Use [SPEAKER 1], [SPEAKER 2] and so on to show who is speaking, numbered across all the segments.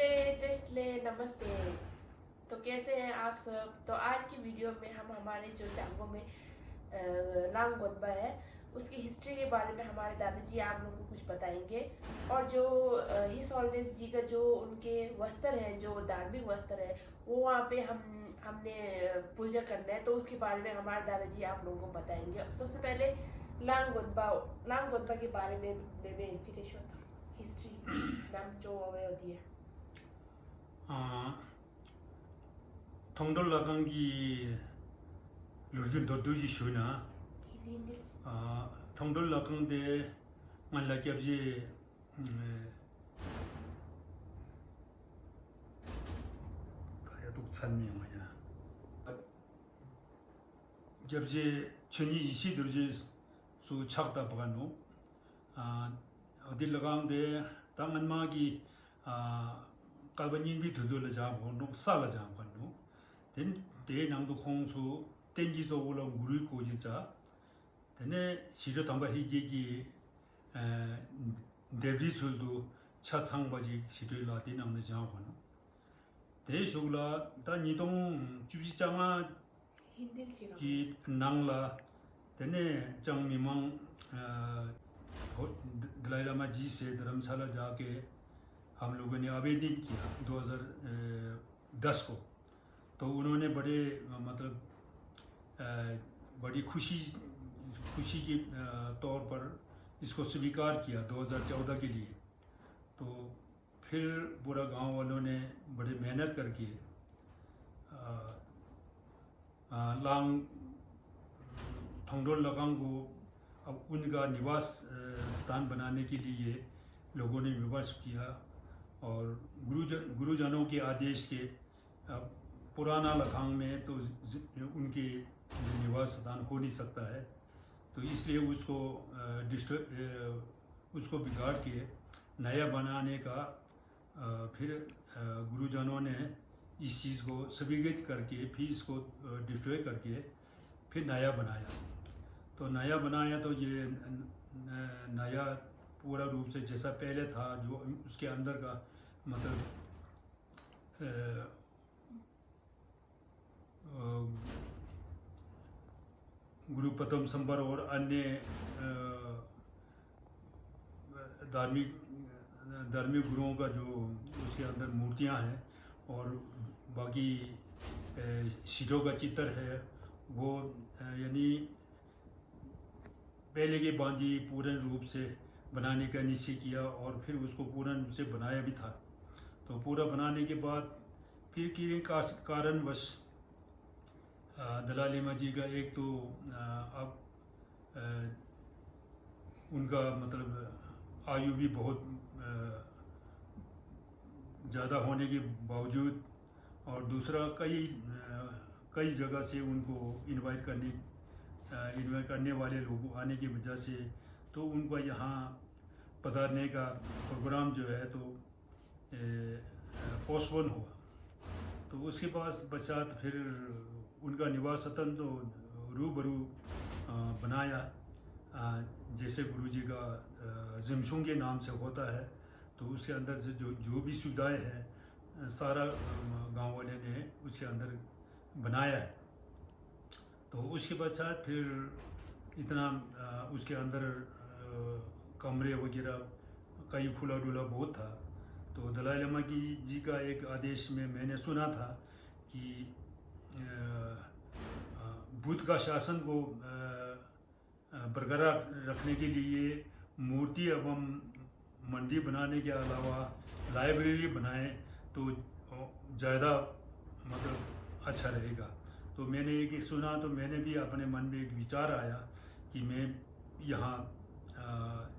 [SPEAKER 1] Test ले नमस्ते। तो कैसे हैं आप सब। तो आज की वीडियो में हम हमारे जो जांगो में लांगोदबा है उसकी हिस्ट्री के बारे में हमारे दादाजी आप लोगों को कुछ बताएंगे। और जो हिस ऑलवेज जी का जो उनके वस्त्र है, जो धार्मिक वस्त्र है, वो वहाँ पे हमने पूजा करना है, तो उसके बारे में हमारे दादाजी आप लोगों को बताएंगे। सबसे पहले लांगोदबा के बारे में हिस्ट्री नाम जो अवधि है।
[SPEAKER 2] 통돌 라강기 루르긴 도두지 쇼나 통돌 라강데 만라겹지 가야 독찬명이야ገብ지 천이 이시 들지 수 착다 버간노 어딜 라강데 당만마기 까버닝비 두돌라 잡고 녹살라 잡고 된 대낭도 공수 땡기서 올라 물을 고지자 되네 시저 담바히기기 데브리술도 차창바지 시들라 되는 장원 대쇼라 다 니동 주지장아 기 낭라 되네 정미망 दलाईलामा जी से धर्मशाला जाके हम लोगों ने आवेदन किया 2010 को। तो उन्होंने बड़े मतलब बड़ी खुशी के तौर पर इसको स्वीकार किया 2014 के लिए। तो फिर पूरा गांव वालों ने बड़े मेहनत करके लांग थोंगडोल लगांग को अब उनका निवास स्थान बनाने के लिए लोगों ने विमर्श किया और गुरुजनों के आदेश के पुराना लखांग में तो उनके निवास स्थान हो नहीं सकता है, तो इसलिए उसको बिगाड़ के नया बनाने का फिर गुरुजनों ने इस चीज़ को स्वीकृत करके फिर इसको डिस्ट्रॉय करके फिर नया बनाया। तो नया बनाया तो ये नया पूरा रूप से जैसा पहले था, जो उसके अंदर का मतलब गुरुपतम संबर और अन्य धार्मिक गुरुओं का जो उसके अंदर मूर्तियां हैं और बाकी शिरों का चित्र है, वो यानी पहले के बांधी पूर्ण रूप से बनाने का निश्चय किया और फिर उसको पूर्ण रूप से बनाया भी था। तो पूरा बनाने के बाद फिर किसी कारणवश दलाई लामा जी का एक तो अब उनका मतलब आयु भी बहुत ज़्यादा होने के बावजूद और दूसरा कई जगह से उनको इनवाइट करने वाले लोग आने की वजह से तो उनको यहाँ पधारने का प्रोग्राम जो है तो पोस्टपोन हुआ। तो उसके पश्चात फिर उनका निवास स्थान तो रूबरू बनाया, जैसे गुरुजी का जिमशुंग के नाम से होता है। तो उसके अंदर से जो भी सुविधाएं हैं सारा गांव वाले ने उसके अंदर बनाया है। तो उसके पश्चात फिर इतना उसके अंदर कमरे वगैरह कई खुला डुला बहुत था। तो दलाई लामा जी का एक आदेश में मैंने सुना था कि बुद्ध का शासन को बरकरार रखने के लिए मूर्ति एवं मंदिर बनाने के अलावा लाइब्रेरी बनाए तो ज़्यादा मतलब अच्छा रहेगा। तो मैंने एक सुना तो मैंने भी अपने मन में एक विचार आया कि मैं यहाँ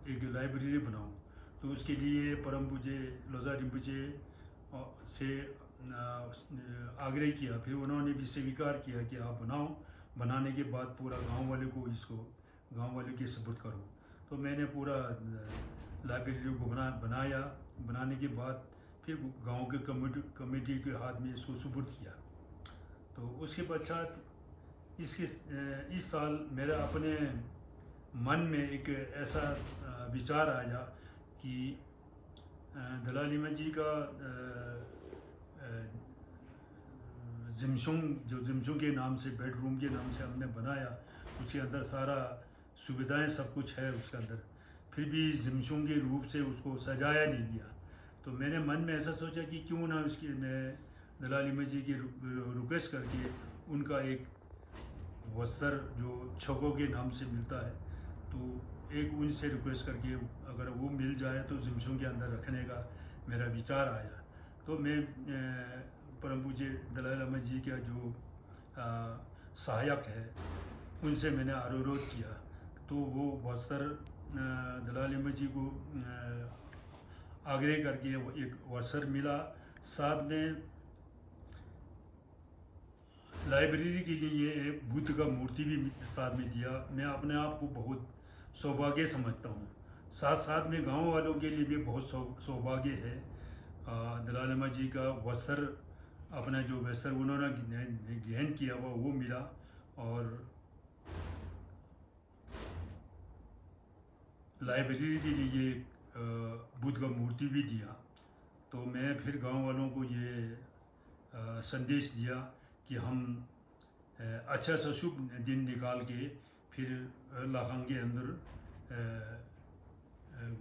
[SPEAKER 2] एक लाइब्रेरी बनाऊँ। तो उसके लिए परम पूज्य लोजा रिम्पोचे से आग्रह किया। फिर उन्होंने भी स्वीकार किया कि आप बनाओ, बनाने के बाद पूरा गांव वाले को इसको गांव वाले के सबूत करो। तो मैंने पूरा लाइब्रेरी को बनाया। बनाने के बाद फिर गांव के कमेटी के हाथ में इसको सुपुर्द किया। तो उसके पश्चात इस साल मेरा अपने मन में एक ऐसा विचार आया कि दलाई लामा जी का जिमसुंग के नाम से, बेडरूम के नाम से हमने बनाया। उसके अंदर सारा सुविधाएं सब कुछ है उसके अंदर, फिर भी जिमसुंग के रूप से उसको सजाया नहीं गया। तो मैंने मन में ऐसा सोचा कि क्यों ना उसकी मैं दलाल लिमा जी की रिक्वेस्ट करके उनका एक वस्त्र जो छको के नाम से मिलता है, तो एक उनसे रिक्वेस्ट करके अगर वो मिल जाए तो जिमसुंग के अंदर रखने का मेरा विचार आया। तो मैं परम पूज्य दलाई लामा जी का जो सहायक है उनसे मैंने अनुरोध किया, तो वो वस्त्र दलाई लामा जी को आग्रह करके एक वस्त्र मिला। साथ में लाइब्रेरी के लिए एक बुद्ध का मूर्ति भी साथ में दिया। मैं अपने आप को बहुत सौभाग्य समझता हूँ। साथ साथ में गांव वालों के लिए भी बहुत सौभाग्य है। दलाई लामा जी का वस्त्र, अपना जो वस्त्र उन्होंने ग्रहण किया हुआ वो मिला, और लाइब्रेरी के लिए बुद्ध का मूर्ति भी दिया। तो मैं फिर गांव वालों को ये संदेश दिया कि हम अच्छा सा शुभ दिन निकाल के फिर लाखांग के अंदर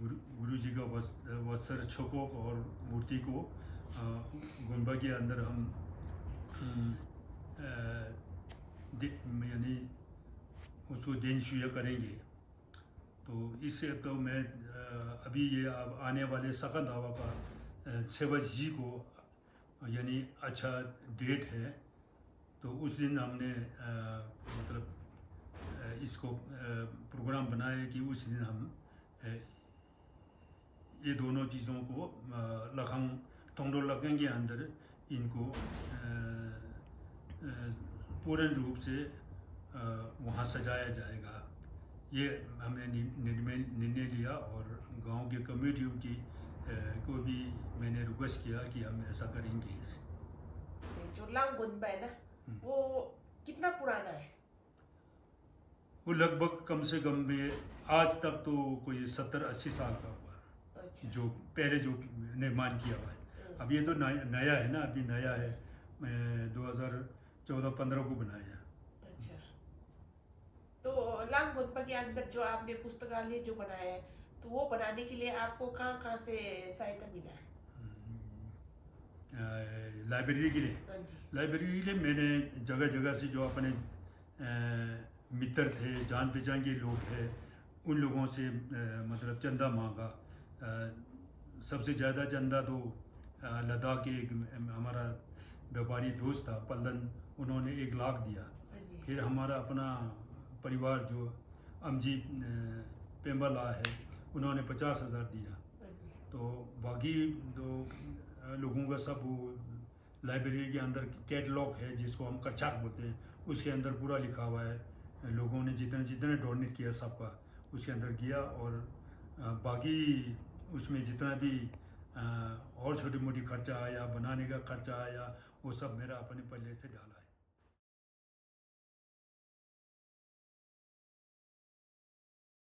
[SPEAKER 2] गुरु जी का वस्त्र छको और मूर्ति को गुंबा के अंदर हम यानी उसको देन शुया करेंगे। तो इससे तो मैं अभी ये आने वाले सकंद हवा का 6 जी को यानी अच्छा डेट है, तो उस दिन हमने मतलब इसको प्रोग्राम बनाया कि उस दिन हम ये दोनों चीज़ों को लखंग तोंगडो लखंग के अंदर इनको पूर्ण रूप से वहाँ सजाया जाएगा। ये हमने निर्णय लिया, और गांव के कम्युनिटी की को भी मैंने रिक्वेस्ट किया कि हम ऐसा करेंगे।
[SPEAKER 1] जो लांग गुनबा है ना, वो कितना पुराना है?
[SPEAKER 2] वो लगभग कम से कम में आज तक तो कोई 70-80 साल का हुआ।
[SPEAKER 1] अच्छा।
[SPEAKER 2] जो पहले जो निर्माण किया हुआ है, अब ये तो नया है ना, अभी नया है, मैं 2014-15 को बनाया।
[SPEAKER 1] अच्छा, तो लांग गुनबा के अंदर जो आपने पुस्तकालय जो बनाया है, तो वो बनाने के लिए आपको कहाँ से सहायता मिला है?
[SPEAKER 2] लाइब्रेरी के लिए?
[SPEAKER 1] हाँ जी।
[SPEAKER 2] लाइब्रेरी के लिए मैंने जगह जगह से जो अपने मित्र थे, जान पहचान के लोग हैं, उन लोगों से मतलब चंदा मांगा। सबसे ज़्यादा चंदा तो लद्दाख के एक हमारा व्यापारी दोस्त था पल्लन, उन्होंने 1 लाख दिया। फिर हमारा अपना परिवार जो अमजी पेम्बाला है, उन्होंने 50,000 दिया। तो बाकी तो लोगों का सब वो लाइब्रेरी के अंदर कैटलॉग है जिसको हम कच्छाक बोलते हैं, उसके अंदर पूरा लिखा हुआ है, लोगों ने जितने डोनेट किया सबका उसके अंदर किया। और बाकी उसमें जितना भी और छोटी मोटी खर्चा आया, बनाने का खर्चा आया, वो सब मेरा अपने पल्ले से डाला है।